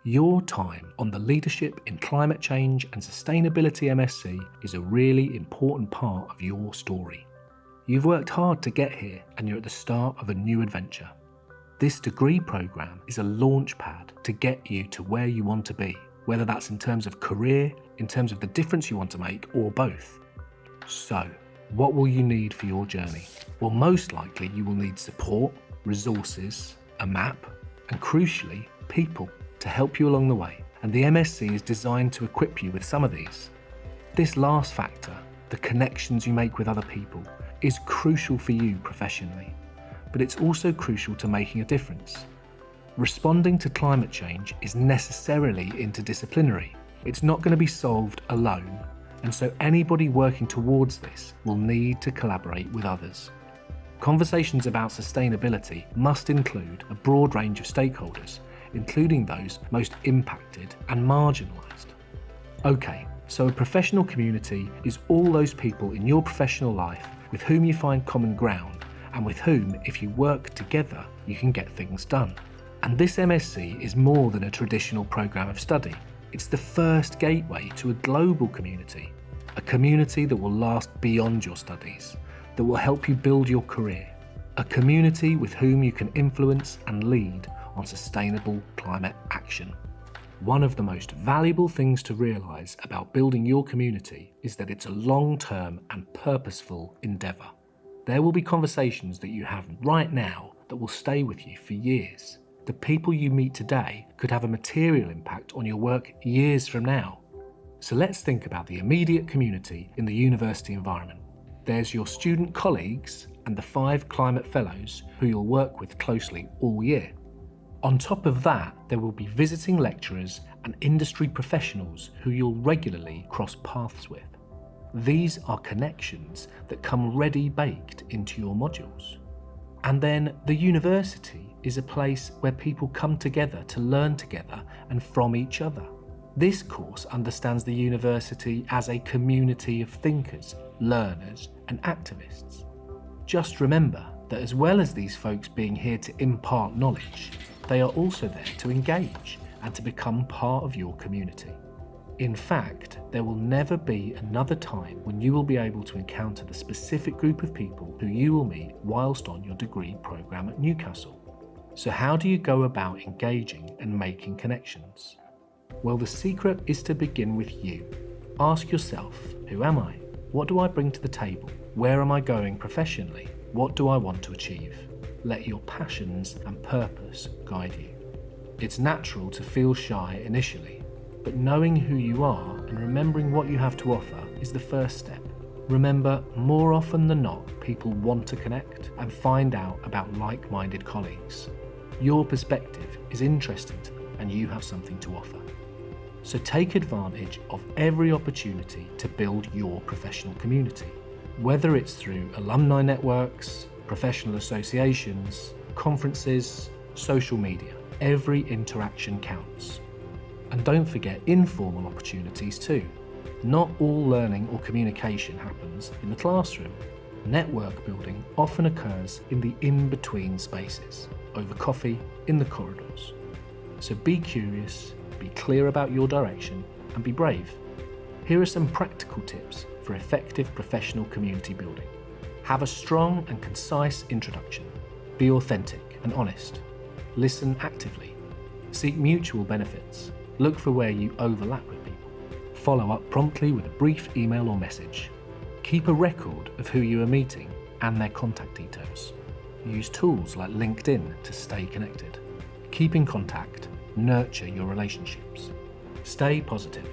Your time on the Leadership in Climate Change and Sustainability MSc is a really important part of your story. You've worked hard to get here and you're at the start of a new adventure. This degree programme is a launch pad to get you to where you want to be, whether that's in terms of career, in terms of the difference you want to make, or both. So, what will you need for your journey? Well, most likely you will need support, resources, a map, and crucially, people to help you along the way. And the MSc is designed to equip you with some of these. This last factor, the connections you make with other people, is crucial for you professionally, but it's also crucial to making a difference. Responding to climate change is necessarily interdisciplinary. It's not going to be solved alone, and so anybody working towards this will need to collaborate with others. Conversations about sustainability must include a broad range of stakeholders, including those most impacted and marginalised. Okay, so a professional community is all those people in your professional life with whom you find common ground and with whom, if you work together, you can get things done. And this MSc is more than a traditional programme of study. It's the first gateway to a global community, a community that will last beyond your studies, that will help you build your career, a community with whom you can influence and lead on sustainable climate action. One of the most valuable things to realise about building your community is that it's a long-term and purposeful endeavour. There will be conversations that you have right now that will stay with you for years. The people you meet today could have a material impact on your work years from now. So let's think about the immediate community in the university environment. There's your student colleagues and the 5 climate fellows who you'll work with closely all year. On top of that, there will be visiting lecturers and industry professionals who you'll regularly cross paths with. These are connections that come ready baked into your modules. And then the university is a place where people come together to learn together and from each other. This course understands the university as a community of thinkers, learners, and activists. Just remember that as well as these folks being here to impart knowledge, they are also there to engage and to become part of your community. In fact, there will never be another time when you will be able to encounter the specific group of people who you will meet whilst on your degree programme at Newcastle. So how do you go about engaging and making connections? Well, the secret is to begin with you. Ask yourself, who am I? What do I bring to the table? Where am I going professionally? What do I want to achieve? Let your passions and purpose guide you. It's natural to feel shy initially, but knowing who you are and remembering what you have to offer is the first step. Remember, more often than not, people want to connect and find out about like-minded colleagues. Your perspective is interesting to them and you have something to offer. So take advantage of every opportunity to build your professional community, whether it's through alumni networks, professional associations, conferences, social media. Every interaction counts. And don't forget informal opportunities too. Not all learning or communication happens in the classroom. Network building often occurs in the in-between spaces, over coffee, in the corridors. So be curious, be clear about your direction, and be brave. Here are some practical tips for effective professional community building. Have a strong and concise introduction. Be authentic and honest. Listen actively. Seek mutual benefits. Look for where you overlap with people. Follow up promptly with a brief email or message. Keep a record of who you are meeting and their contact details. Use tools like LinkedIn to stay connected. Keep in contact. Nurture your relationships. Stay positive.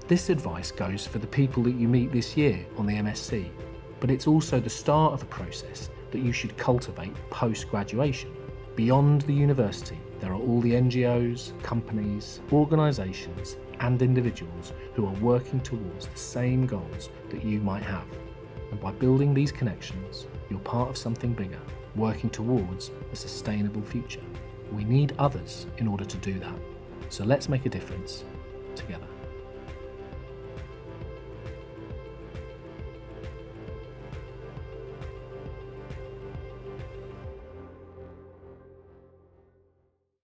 This advice goes for the people that you meet this year on the MSc, but it's also the start of a process that you should cultivate post-graduation. Beyond the university, there are all the NGOs, companies, organisations and individuals who are working towards the same goals that you might have. And by building these connections, you're part of something bigger, working towards a sustainable future. We need others in order to do that. So let's make a difference together.